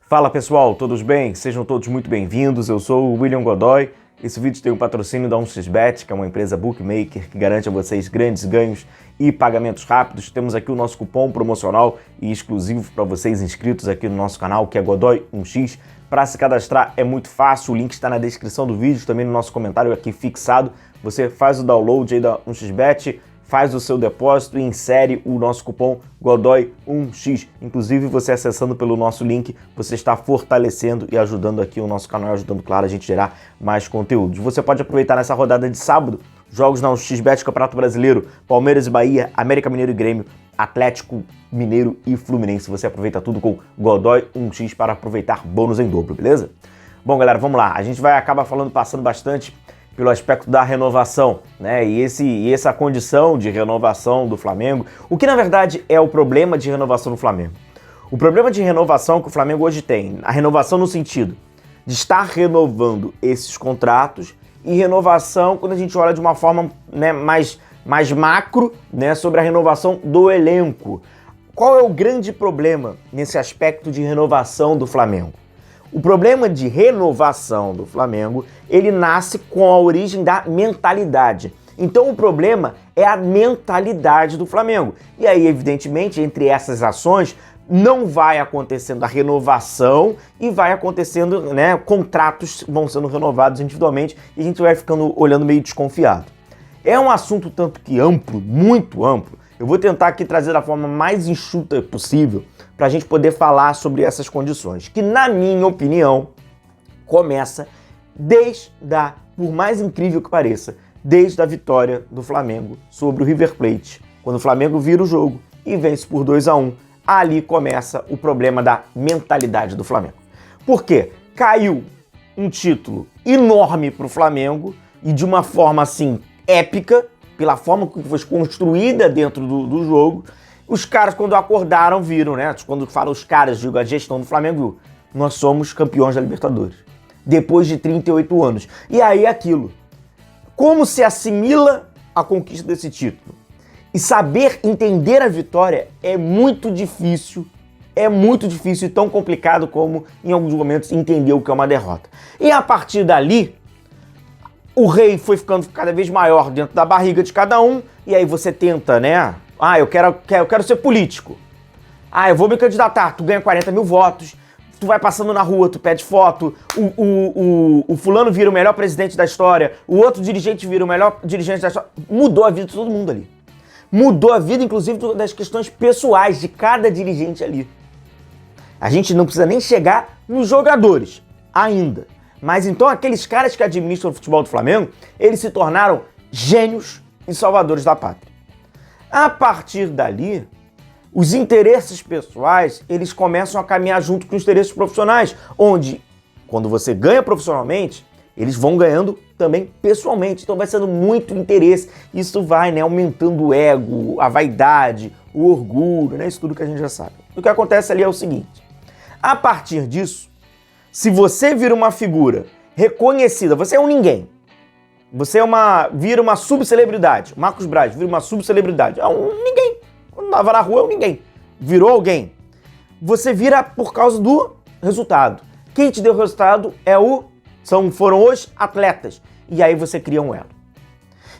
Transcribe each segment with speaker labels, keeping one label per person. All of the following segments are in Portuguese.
Speaker 1: Fala pessoal, todos bem? Sejam todos muito bem-vindos, eu sou o William Godoy. Esse vídeo tem um patrocínio da 1xBet, que é uma empresa bookmaker que garante a vocês grandes ganhos e pagamentos rápidos. Temos aqui o nosso cupom promocional e exclusivo para vocês inscritos aqui no nosso canal, que é Godoy1x. Para se cadastrar é muito fácil, o link está na descrição do vídeo, também no nosso comentário aqui fixado. Você faz o download aí da 1xBet, faz o seu depósito e insere o nosso cupom Godoy1x. Inclusive, você acessando pelo nosso link, você está fortalecendo e ajudando aqui o nosso canal, ajudando, claro, a gente gerar mais conteúdos. Você pode aproveitar nessa rodada de sábado, jogos na 1xBet, Campeonato Brasileiro, Palmeiras e Bahia, América Mineiro e Grêmio, Atlético Mineiro e Fluminense. Você aproveita tudo com Godoy1x para aproveitar bônus em dobro, beleza? Bom, galera, vamos lá. A gente vai acabar passando bastante pelo aspecto da renovação, né? E essa condição de renovação do Flamengo, o que na verdade é o problema de renovação do Flamengo. O problema de renovação que o Flamengo hoje tem, a renovação no sentido de estar renovando esses contratos e renovação quando a gente olha de uma forma, né, mais macro, né, sobre a renovação do elenco. Qual é o grande problema nesse aspecto de renovação do Flamengo? O problema de renovação do Flamengo, ele nasce com a origem da mentalidade. Então o problema é a mentalidade do Flamengo. E aí, evidentemente, entre essas ações, não vai acontecendo a renovação e vai acontecendo, né, contratos vão sendo renovados individualmente e a gente vai ficando olhando meio desconfiado. É um assunto tanto que amplo, muito amplo. Eu vou tentar aqui trazer da forma mais enxuta possível para a gente poder falar sobre essas condições, que na minha opinião começa por mais incrível que pareça, desde a vitória do Flamengo sobre o River Plate. Quando o Flamengo vira o jogo e vence por 2-1, ali começa o problema da mentalidade do Flamengo. Por quê? Caiu um título enorme para o Flamengo e de uma forma assim épica, pela forma que foi construída dentro do jogo. Os caras, quando acordaram, viram, né? Quando falo os caras, digo a gestão do Flamengo, viu? Nós somos campeões da Libertadores. Depois de 38 anos. E aí aquilo. Como se assimila a conquista desse título? E saber entender a vitória é muito difícil e tão complicado como, em alguns momentos, entender o que é uma derrota. E a partir dali, o rei foi ficando cada vez maior dentro da barriga de cada um, e aí você tenta, né? Eu quero ser político. Eu vou me candidatar, tu ganha 40 mil votos, tu vai passando na rua, tu pede foto, o fulano vira o melhor presidente da história, o outro dirigente vira o melhor dirigente da história. Mudou a vida de todo mundo ali. Mudou a vida, inclusive, das questões pessoais de cada dirigente ali. A gente não precisa nem chegar nos jogadores ainda. Mas então aqueles caras que administram o futebol do Flamengo, eles se tornaram gênios e salvadores da pátria. A partir dali, os interesses pessoais, eles começam a caminhar junto com os interesses profissionais, onde, quando você ganha profissionalmente, eles vão ganhando também pessoalmente. Então vai sendo muito interesse. Isso vai, né, aumentando o ego, a vaidade, o orgulho, né, isso tudo que a gente já sabe. O que acontece ali é o seguinte: a partir disso, se você vira uma figura reconhecida, você é um ninguém. Você vira uma subcelebridade. Marcos Braz vira uma subcelebridade. É um ninguém. Quando tava na rua é um ninguém. Virou alguém. Você vira por causa do resultado. Quem te deu o resultado foram os atletas. E aí você cria um elo.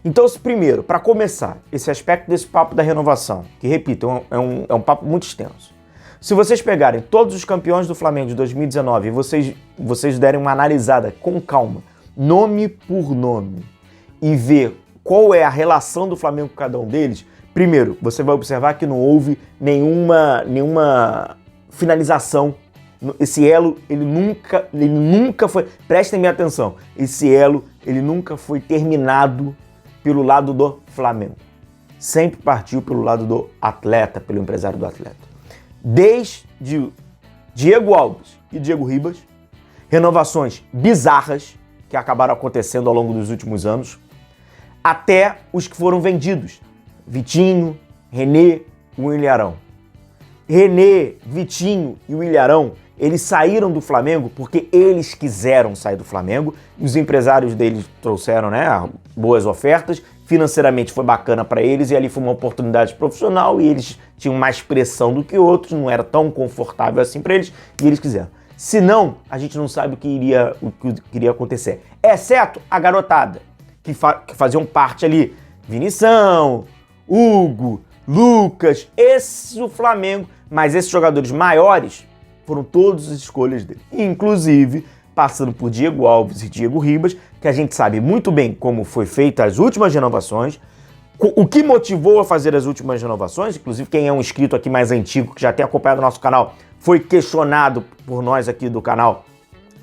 Speaker 1: Então, primeiro, para começar, esse aspecto desse papo da renovação, que, repito, é um papo muito extenso. Se vocês pegarem todos os campeões do Flamengo de 2019 e vocês derem uma analisada com calma, nome por nome, e ver qual é a relação do Flamengo com cada um deles, primeiro, você vai observar que não houve nenhuma finalização. Esse elo, ele nunca foi, prestem minha atenção, esse elo, ele nunca foi terminado pelo lado do Flamengo. Sempre partiu pelo lado do atleta, pelo empresário do atleta. Desde Diego Alves e Diego Ribas, renovações bizarras que acabaram acontecendo ao longo dos últimos anos, até os que foram vendidos. Vitinho, René, Willian Arão. René, Vitinho e o Ilharão, eles saíram do Flamengo porque eles quiseram sair do Flamengo e os empresários deles trouxeram, né, boas ofertas, financeiramente foi bacana para eles e ali foi uma oportunidade profissional e eles tinham mais pressão do que outros, não era tão confortável assim para eles e eles quiseram. Se não, a gente não sabe o que iria acontecer. Exceto a garotada, que faziam parte ali. Vinição, Hugo, Lucas, esse o Flamengo. Mas esses jogadores maiores foram todos as escolhas dele. Inclusive, passando por Diego Alves e Diego Ribas, que a gente sabe muito bem como foi feita as últimas renovações, o que motivou a fazer as últimas renovações. Inclusive, quem é um inscrito aqui mais antigo, que já tem acompanhado o nosso canal, foi questionado por nós aqui do canal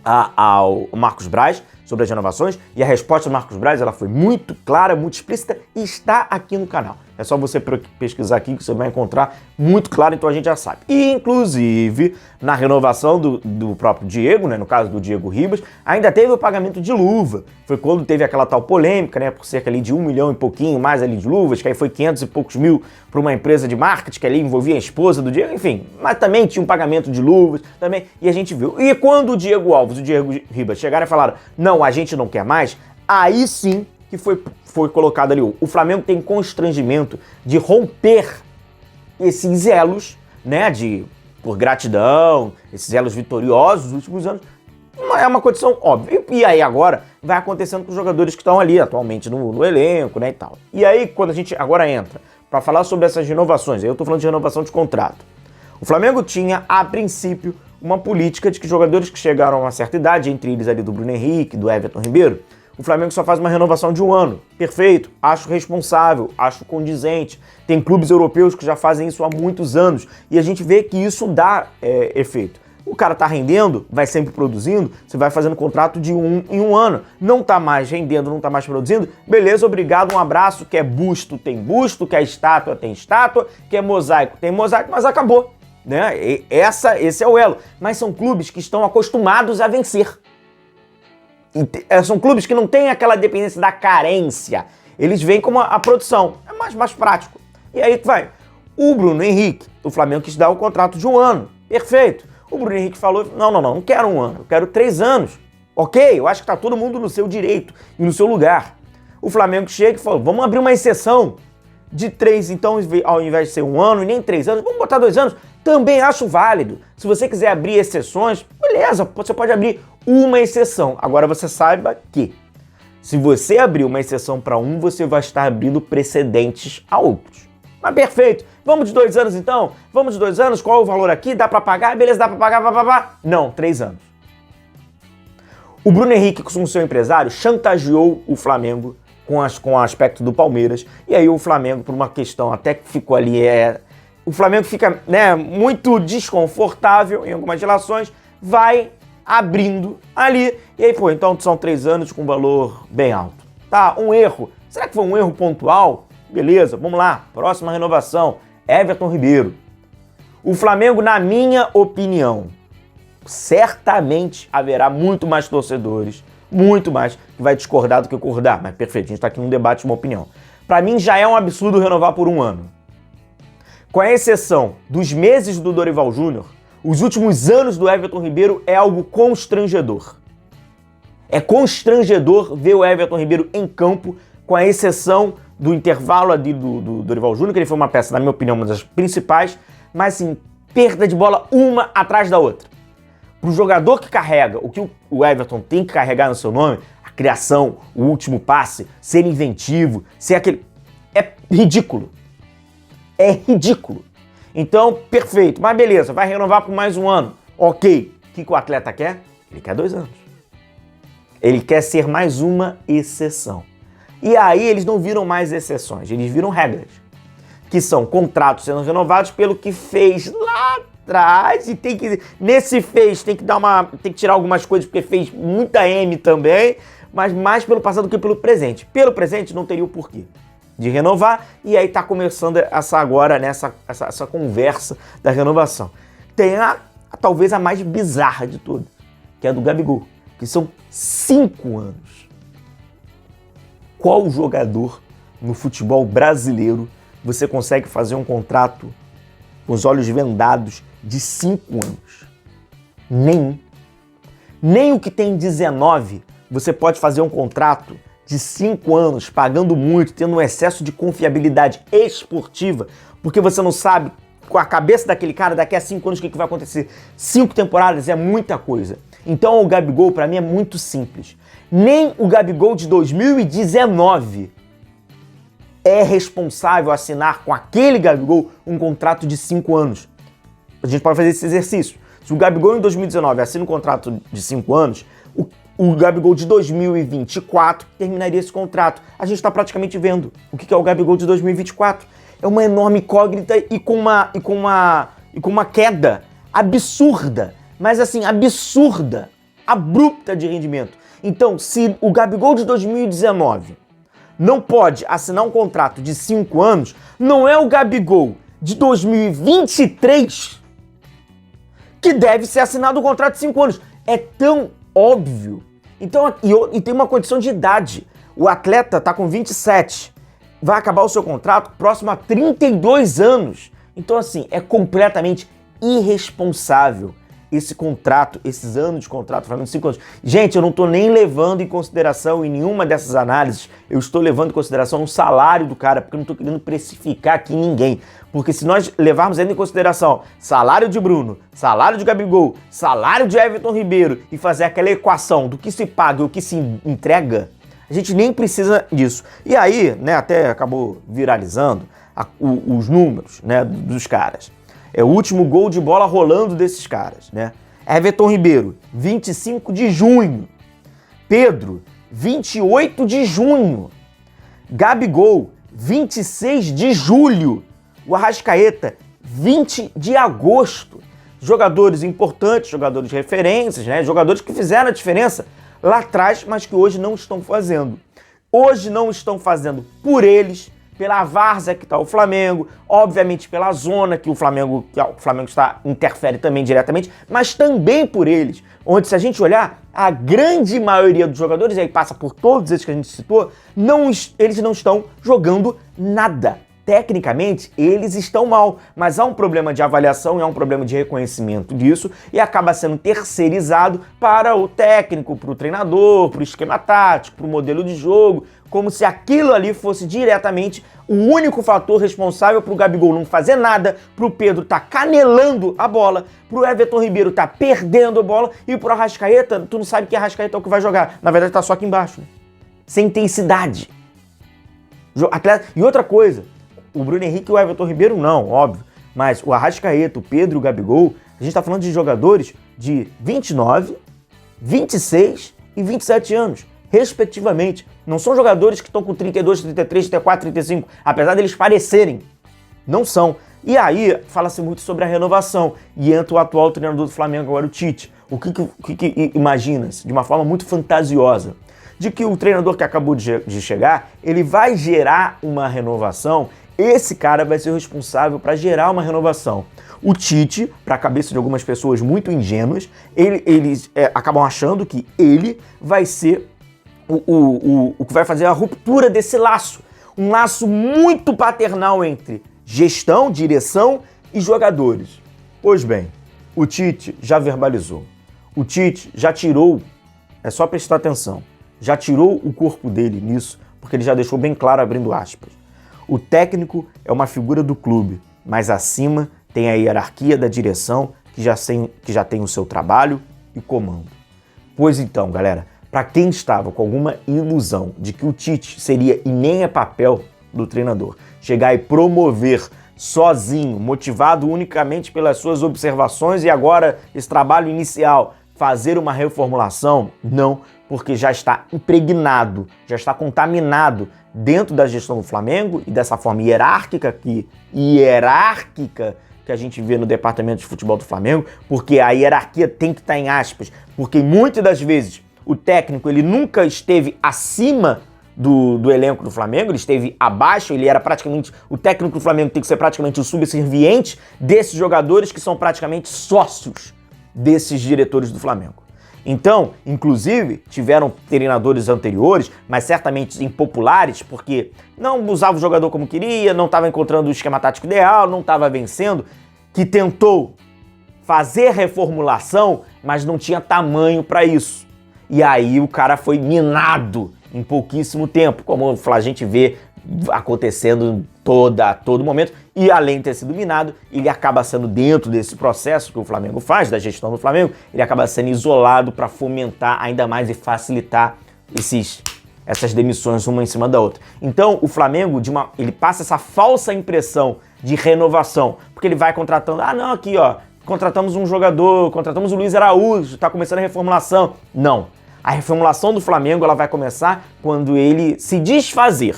Speaker 1: ao Marcos Braz sobre as renovações, e a resposta do Marcos Braz ela foi muito clara, muito explícita e está aqui no canal. É só você pesquisar aqui que você vai encontrar muito claro, então a gente já sabe. E, inclusive, na renovação do próprio Diego, né, no caso do Diego Ribas, ainda teve o pagamento de luva. Foi quando teve aquela tal polêmica, né, por cerca ali de 1 milhão e pouquinho mais ali de luvas, que aí foi 500 e poucos mil para uma empresa de marketing, que ali envolvia a esposa do Diego, enfim. Mas também tinha um pagamento de luvas, também, e a gente viu. E quando o Diego Alves e o Diego Ribas chegaram e falaram, não, a gente não quer mais, aí sim que foi colocado ali. O Flamengo tem constrangimento de romper esses elos, né, por gratidão, esses elos vitoriosos dos últimos anos. É uma condição óbvia. E aí agora vai acontecendo com os jogadores que estão ali atualmente no elenco, né, e tal. E aí quando a gente agora entra para falar sobre essas renovações, aí eu tô falando de renovação de contrato. O Flamengo tinha, a princípio, uma política de que jogadores que chegaram a uma certa idade, entre eles ali do Bruno Henrique, do Everton Ribeiro, o Flamengo só faz uma renovação de 1 ano. Perfeito, acho responsável, acho condizente. Tem clubes europeus que já fazem isso há muitos anos e a gente vê que isso dá efeito. O cara tá rendendo, vai sempre produzindo, você vai fazendo contrato de 1 em 1 ano. Não tá mais rendendo, não tá mais produzindo, beleza, obrigado, um abraço. Quer busto, tem busto, quer estátua, tem estátua, quer mosaico, tem mosaico, mas acabou. Né? Esse é o elo. Mas são clubes que estão acostumados a vencer. São clubes que não têm aquela dependência da carência. Eles veem como a produção. É mais prático. E aí vai. O Bruno Henrique, o Flamengo quis dar o contrato de 1 ano. Perfeito. O Bruno Henrique falou, não quero 1 ano, eu quero 3 anos. Ok, eu acho que tá todo mundo no seu direito e no seu lugar. O Flamengo chega e falou, vamos abrir uma exceção de 3, então ao invés de ser 1 ano e nem 3 anos, vamos botar 2 anos. Também acho válido. Se você quiser abrir exceções, beleza, você pode abrir uma exceção. Agora você saiba que se você abrir uma exceção para um, você vai estar abrindo precedentes a outros. Mas perfeito. Vamos de 2 anos então? Vamos de 2 anos? Qual é o valor aqui? Dá para pagar? Beleza, dá para pagar, Não, 3 anos. O Bruno Henrique, como seu empresário, chantageou o Flamengo com o aspecto do Palmeiras. E aí o Flamengo, por uma questão até que ficou ali, o Flamengo fica, né, muito desconfortável em algumas relações, vai abrindo ali. E aí, então são 3 anos com valor bem alto. Tá, um erro. Será que foi um erro pontual? Beleza, vamos lá. Próxima renovação. Everton Ribeiro. O Flamengo, na minha opinião, certamente haverá muito mais torcedores, muito mais, que vai discordar do que concordar. Mas perfeito, a gente tá aqui num debate, uma opinião. Pra mim já é um absurdo renovar por 1 ano. Com a exceção dos meses do Dorival Júnior, os últimos anos do Everton Ribeiro é algo constrangedor. É constrangedor ver o Everton Ribeiro em campo, com a exceção do intervalo ali do Dorival Júnior, que ele foi uma peça, na minha opinião, uma das principais, mas assim, perda de bola uma atrás da outra. Para o jogador que carrega o que o Everton tem que carregar no seu nome, a criação, o último passe, ser inventivo, ser aquele... É ridículo. É ridículo. Então, perfeito. Mas beleza, vai renovar por mais 1 ano. Ok. O que o atleta quer? Ele quer 2 anos. Ele quer ser mais uma exceção. E aí eles não viram mais exceções, eles viram regras. Que são contratos sendo renovados pelo que fez lá atrás. E tem que tirar algumas coisas, porque fez muita M também, mas mais pelo passado do que pelo presente. Pelo presente não teria o porquê de renovar, e aí tá começando essa conversa da renovação. Tem talvez a mais bizarra de todas, que é a do Gabigol, que são 5 anos. Qual jogador no futebol brasileiro você consegue fazer um contrato com os olhos vendados de 5 anos? Nenhum. Nem o que tem 19 você pode fazer um contrato de 5 anos, pagando muito, tendo um excesso de confiabilidade esportiva, porque você não sabe com a cabeça daquele cara, daqui a 5 anos, o que vai acontecer? 5 temporadas é muita coisa. Então o Gabigol, pra mim, é muito simples. Nem o Gabigol de 2019 é responsável a assinar com aquele Gabigol um contrato de 5 anos. A gente pode fazer esse exercício. Se o Gabigol em 2019 assina um contrato de 5 anos, o Gabigol de 2024 terminaria esse contrato. A gente está praticamente vendo o que é o Gabigol de 2024. É uma enorme incógnita e com uma queda absurda, mas assim, absurda, abrupta de rendimento. Então, se o Gabigol de 2019 não pode assinar um contrato de 5 anos, não é o Gabigol de 2023 que deve ser assinado um contrato de 5 anos. É tão óbvio. Então, e tem uma condição de idade. O atleta está com 27, vai acabar o seu contrato próximo a 32 anos. Então, assim, é completamente irresponsável esse contrato, esses anos de contrato, falando de 5 anos. Gente, eu não estou nem levando em consideração em nenhuma dessas análises, eu estou levando em consideração o salário do cara, porque eu não estou querendo precificar aqui ninguém. Porque se nós levarmos ainda em consideração salário de Bruno, salário de Gabigol, salário de Everton Ribeiro e fazer aquela equação do que se paga e o que se entrega, a gente nem precisa disso. E aí, né, até acabou viralizando os números, né, dos caras. É o último gol de bola rolando desses caras, né? Everton Ribeiro, 25 de junho. Pedro, 28 de junho. Gabigol, 26 de julho. O Arrascaeta, 20 de agosto. Jogadores importantes, jogadores referências, né? Jogadores que fizeram a diferença lá atrás, mas que hoje não estão fazendo. Hoje não estão fazendo por eles, pela várzea que está o Flamengo, obviamente pela zona que o Flamengo interfere também diretamente, mas também por eles, onde se a gente olhar, a grande maioria dos jogadores, e aí passa por todos esses que a gente citou, eles não estão jogando nada. Tecnicamente, eles estão mal, mas há um problema de avaliação e há um problema de reconhecimento disso e acaba sendo terceirizado para o técnico, para o treinador, para o esquema tático, para o modelo de jogo, como se aquilo ali fosse diretamente o único fator responsável para o Gabigol não fazer nada, para o Pedro estar canelando a bola, para o Everton Ribeiro estar perdendo a bola e para o Arrascaeta, tu não sabe que Arrascaeta é o que vai jogar. Na verdade, está só aqui embaixo, né? Sem intensidade. E outra coisa, o Bruno Henrique e o Everton Ribeiro não, óbvio. Mas o Arrascaeta, o Pedro e o Gabigol, a gente está falando de jogadores de 29, 26 e 27 anos, respectivamente. Não são jogadores que estão com 32, 33, 34, 35, apesar deles parecerem. Não são. E aí, fala-se muito sobre a renovação. E entra o atual treinador do Flamengo, agora o Tite. O que imagina-se, de uma forma muito fantasiosa, de que o treinador que acabou de chegar, ele vai gerar uma renovação. Esse cara vai ser o responsável para gerar uma renovação. O Tite, para a cabeça de algumas pessoas muito ingênuas, eles acabam achando que ele vai ser o que vai fazer a ruptura desse laço. Um laço muito paternal entre gestão, direção e jogadores. Pois bem, o Tite já verbalizou. O Tite já tirou, é só prestar atenção, já tirou o corpo dele nisso, porque ele já deixou bem claro, abrindo aspas. O técnico é uma figura do clube, mas acima tem a hierarquia da direção que já tem o seu trabalho e comando. Pois então, galera, para quem estava com alguma ilusão de que o Tite seria e nem é papel do treinador chegar e promover sozinho, motivado unicamente pelas suas observações e agora esse trabalho inicial, fazer uma reformulação, não, porque já está impregnado, já está contaminado dentro da gestão do Flamengo e dessa forma hierárquica que a gente vê no departamento de futebol do Flamengo, porque a hierarquia tem que estar em aspas, porque muitas das vezes o técnico ele nunca esteve acima do elenco do Flamengo, ele esteve abaixo, ele era praticamente, o técnico do Flamengo tem que ser praticamente o subserviente desses jogadores que são praticamente sócios desses diretores do Flamengo. Então, inclusive, tiveram treinadores anteriores, mas certamente impopulares, porque não usava o jogador como queria, não estava encontrando o esquema tático ideal, não estava vencendo, que tentou fazer reformulação, mas não tinha tamanho para isso. E aí o cara foi minado em pouquíssimo tempo, como a gente vê acontecendo todo momento, e além de ter sido minado, ele acaba sendo dentro desse processo que o Flamengo faz, da gestão do Flamengo, ele acaba sendo isolado para fomentar ainda mais e facilitar essas demissões uma em cima da outra. Então o Flamengo, ele passa essa falsa impressão de renovação, porque ele vai contratando, não, aqui ó, contratamos um jogador, contratamos o Luiz Araújo, tá começando a reformulação. Não, a reformulação do Flamengo ela vai começar quando ele se desfazer,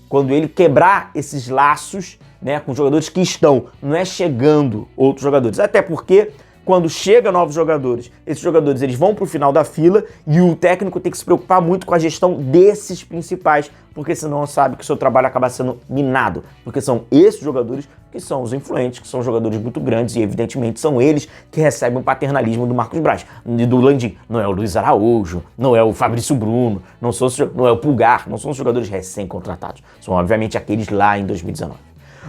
Speaker 1: quando ele quebrar esses laços, né, com jogadores que estão, não é chegando outros jogadores. Até porque quando chega novos jogadores, esses jogadores eles vão para o final da fila e o técnico tem que se preocupar muito com a gestão desses principais, porque senão sabe que o seu trabalho acaba sendo minado, porque são esses jogadores que são os influentes, que são jogadores muito grandes e evidentemente são eles que recebem o paternalismo do Marcos Braz e do Landim. Não é o Luiz Araújo, não é o Fabrício Bruno, não é o Pulgar, não são os jogadores recém-contratados, são obviamente aqueles lá em 2019.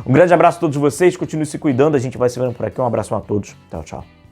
Speaker 1: Um grande abraço a todos vocês, continue se cuidando, a gente vai se vendo por aqui, um abraço a todos, tchau, tchau.